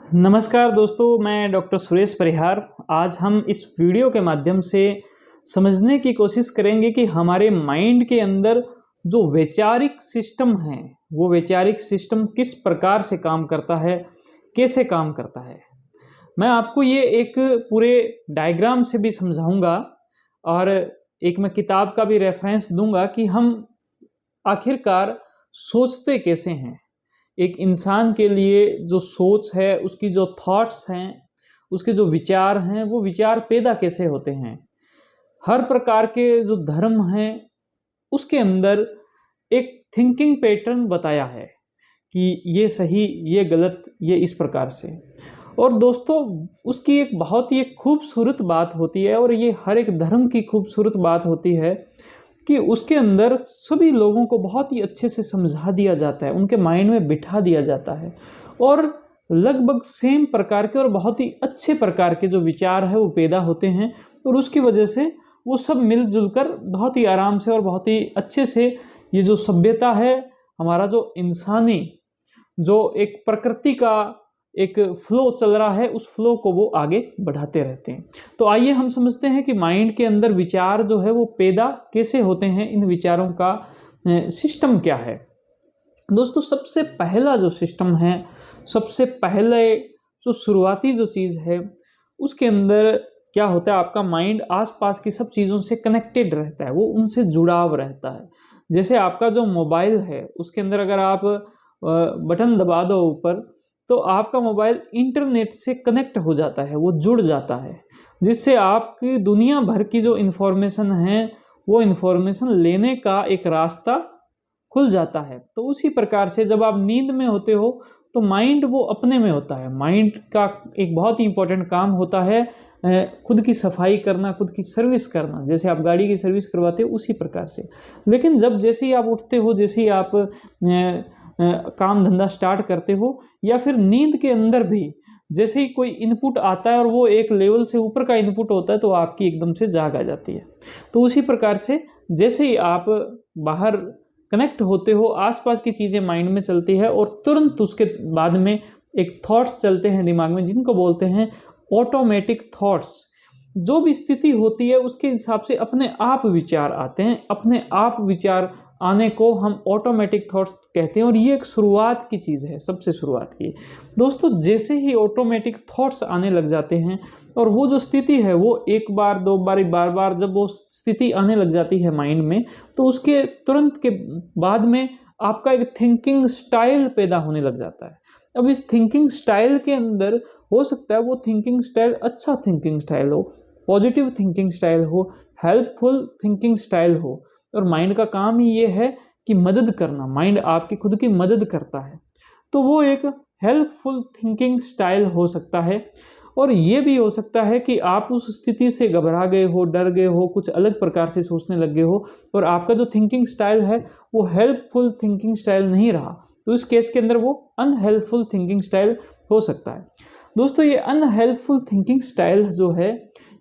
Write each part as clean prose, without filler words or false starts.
नमस्कार दोस्तों, मैं डॉक्टर सुरेश परिहार। आज हम इस वीडियो के माध्यम से समझने की कोशिश करेंगे कि हमारे माइंड के अंदर जो वैचारिक सिस्टम है, वो वैचारिक सिस्टम किस प्रकार से काम करता है, कैसे काम करता है। मैं आपको ये एक पूरे डायग्राम से भी समझाऊंगा और एक मैं किताब का भी रेफरेंस दूंगा कि हम आखिरकार सोचते कैसे हैं। एक इंसान के लिए जो सोच है, उसकी जो थॉट्स हैं, उसके जो विचार हैं, वो विचार पैदा कैसे होते हैं। हर प्रकार के जो धर्म हैं, उसके अंदर एक थिंकिंग पैटर्न बताया है कि ये सही, ये गलत, ये इस प्रकार से। और दोस्तों, उसकी एक बहुत ही एक खूबसूरत बात होती है और ये हर एक धर्म की खूबसूरत बात होती है कि उसके अंदर सभी लोगों को बहुत ही अच्छे से समझा दिया जाता है, उनके माइंड में बिठा दिया जाता है और लगभग सेम प्रकार के और बहुत ही अच्छे प्रकार के जो विचार है वो पैदा होते हैं और उसकी वजह से वो सब मिलजुल कर बहुत ही आराम से और बहुत ही अच्छे से ये जो सभ्यता है, हमारा जो इंसानी जो एक प्रकृति का एक फ्लो चल रहा है, उस फ्लो को वो आगे बढ़ाते रहते हैं। तो आइए हम समझते हैं कि माइंड के अंदर विचार जो है वो पैदा कैसे होते हैं, इन विचारों का सिस्टम क्या है। दोस्तों, सबसे पहला जो सिस्टम है, सबसे पहले जो शुरुआती जो चीज़ है, उसके अंदर क्या होता है, आपका माइंड आसपास की सब चीज़ों से कनेक्टेड रहता है, वो उनसे जुड़ाव रहता है। जैसे आपका जो मोबाइल है, उसके अंदर अगर आप बटन दबा दो ऊपर, तो आपका मोबाइल इंटरनेट से कनेक्ट हो जाता है, वो जुड़ जाता है, जिससे आपकी दुनिया भर की जो इन्फॉर्मेशन है, वो इन्फॉर्मेशन लेने का एक रास्ता खुल जाता है। तो उसी प्रकार से जब आप नींद में होते हो तो माइंड वो अपने में होता है। माइंड का एक बहुत ही इंपॉर्टेंट काम होता है खुद की सफाई करना, खुद की सर्विस करना। जैसे आप गाड़ी की सर्विस करवाते हो, उसी प्रकार से। लेकिन जैसे ही आप उठते हो, जैसे ही आप काम धंधा स्टार्ट करते हो, या फिर नींद के अंदर भी जैसे ही कोई इनपुट आता है और वो एक लेवल से ऊपर का इनपुट होता है, तो आपकी एकदम से जाग आ जाती है। तो उसी प्रकार से जैसे ही आप बाहर कनेक्ट होते हो, आसपास की चीज़ें माइंड में चलती है और तुरंत उसके बाद में एक थॉट्स चलते हैं दिमाग में, जिनको बोलते हैं ऑटोमेटिक थॉट्स। जो भी स्थिति होती है उसके हिसाब से अपने आप विचार आते हैं। अपने आप विचार आने को हम ऑटोमेटिक थॉट्स कहते हैं और ये एक शुरुआत की चीज़ है, सबसे शुरुआत की। दोस्तों, जैसे ही ऑटोमेटिक थॉट्स आने लग जाते हैं और वो जो स्थिति है वो एक बार, दो बार, बार बार जब वो स्थिति आने लग जाती है माइंड में, तो उसके तुरंत के बाद में आपका एक थिंकिंग स्टाइल पैदा होने लग जाता है। अब इस थिंकिंग स्टाइल के अंदर हो सकता है वो थिंकिंग स्टाइल अच्छा थिंकिंग स्टाइल हो, पॉजिटिव थिंकिंग स्टाइल हो, हेल्पफुल थिंकिंग स्टाइल हो। और माइंड का काम ही ये है कि मदद करना। माइंड आपकी खुद की मदद करता है, तो वो एक हेल्पफुल थिंकिंग स्टाइल हो सकता है। और ये भी हो सकता है कि आप उस स्थिति से घबरा गए हो, डर गए हो, कुछ अलग प्रकार से सोचने लग गए हो और आपका जो थिंकिंग स्टाइल है वो हेल्पफुल थिंकिंग स्टाइल नहीं रहा, तो इस केस के अंदर वो अनहेल्पफुल थिंकिंग स्टाइल हो सकता है। दोस्तों, ये अनहेल्पफुल थिंकिंग स्टाइल जो है,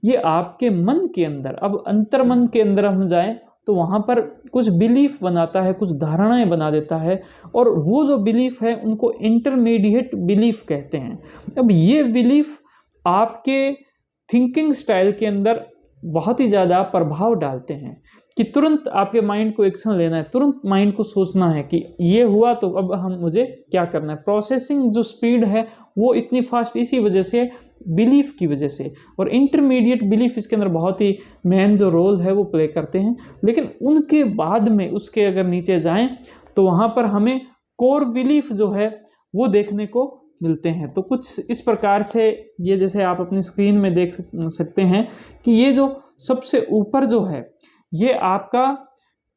ये आपके मन के अंदर, अब अंतर्मन के अंदर हम जाएं तो वहाँ पर कुछ बिलीफ बनाता है, कुछ धारणाएं बना देता है और वो जो बिलीफ है उनको इंटरमीडिएट बिलीफ कहते हैं। अब ये बिलीफ आपके थिंकिंग स्टाइल के अंदर बहुत ही ज़्यादा प्रभाव डालते हैं कि तुरंत आपके माइंड को एक्शन लेना है, तुरंत माइंड को सोचना है कि ये हुआ तो अब मुझे क्या करना है। प्रोसेसिंग जो स्पीड है वो इतनी फास्ट इसी वजह से, बिलीफ की वजह से। और इंटरमीडिएट बिलीफ इसके अंदर बहुत ही मेन जो रोल है वो प्ले करते हैं। लेकिन उनके बाद में उसके अगर नीचे जाएं तो वहाँ पर हमें कोर बिलीफ जो है वो देखने को मिलते हैं। तो कुछ इस प्रकार से ये, जैसे आप अपनी स्क्रीन में देख सकते हैं कि ये जो सबसे ऊपर जो है, ये आपका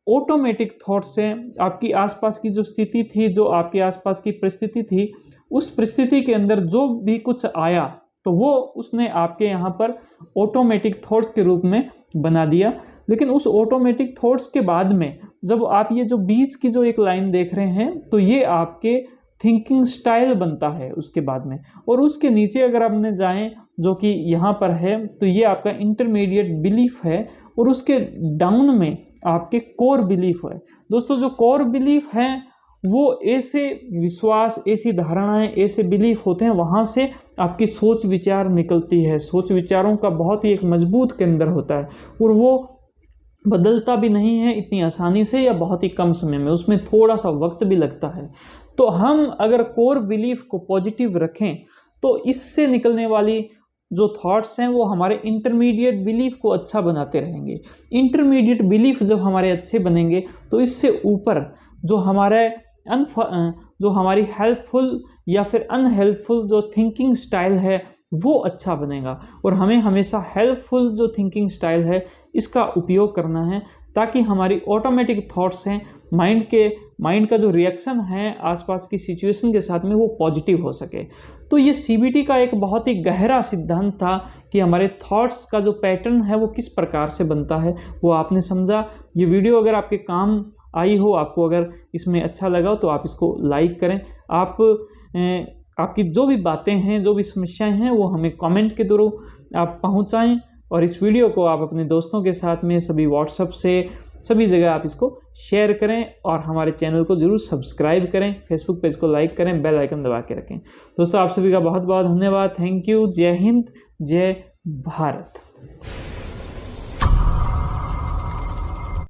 ऑटोमेटिक थॉट्स है। आपकी आसपास की जो स्थिति थी, जो आपके आसपास की परिस्थिति थी, उस परिस्थिति के अंदर जो भी कुछ आया तो वो उसने आपके यहाँ पर ऑटोमेटिक थॉट्स के रूप में बना दिया। लेकिन उस ऑटोमेटिक थॉट्स के बाद में जब आप ये जो बीच की जो एक लाइन देख रहे हैं, तो ये आपके थिंकिंग स्टाइल बनता है उसके बाद में। और उसके नीचे अगर आपने जाएं, जो कि यहाँ पर है, तो ये आपका इंटरमीडिएट बिलीफ है और उसके डाउन में आपके कोर बिलीफ है। दोस्तों, जो कोर बिलीफ हैं वो ऐसे विश्वास, ऐसी धारणाएं, ऐसे बिलीफ होते हैं, वहाँ से आपकी सोच विचार निकलती है। सोच विचारों का बहुत ही एक मजबूत केंद्र होता है और वो बदलता भी नहीं है इतनी आसानी से या बहुत ही कम समय में, उसमें थोड़ा सा वक्त भी लगता है। तो हम अगर कोर बिलीफ को पॉजिटिव रखें तो इससे निकलने वाली जो थॉट्स हैं वो हमारे इंटरमीडिएट बिलीफ को अच्छा बनाते रहेंगे। इंटरमीडिएट बिलीफ जब हमारे अच्छे बनेंगे तो इससे ऊपर जो हमारी हेल्पफुल या फिर अनहेल्पफुल जो थिंकिंग स्टाइल है वो अच्छा बनेगा। और हमें हमेशा हेल्पफुल जो थिंकिंग स्टाइल है इसका उपयोग करना है, ताकि हमारी ऑटोमेटिक थॉट्स हैं, माइंड का जो रिएक्शन है आसपास की सिचुएशन के साथ में वो पॉजिटिव हो सके। तो ये सीबीटी का एक बहुत ही गहरा सिद्धांत था कि हमारे थॉट्स का जो पैटर्न है वो किस प्रकार से बनता है, वो आपने समझा। ये वीडियो अगर आपके काम आई हो, आपको अगर इसमें अच्छा लगा हो तो आप इसको लाइक करें। आपकी जो भी बातें हैं, जो भी समस्याएं हैं वो हमें कमेंट के थ्रू आप पहुंचाएं, और इस वीडियो को आप अपने दोस्तों के साथ में सभी व्हाट्सएप से सभी जगह आप इसको शेयर करें, और हमारे चैनल को जरूर सब्सक्राइब करें, फेसबुक पेज को लाइक करें, बेल आइकन दबा के रखें। दोस्तों आप सभी का बहुत बहुत धन्यवाद। Thank you. जय हिंद, जय भारत।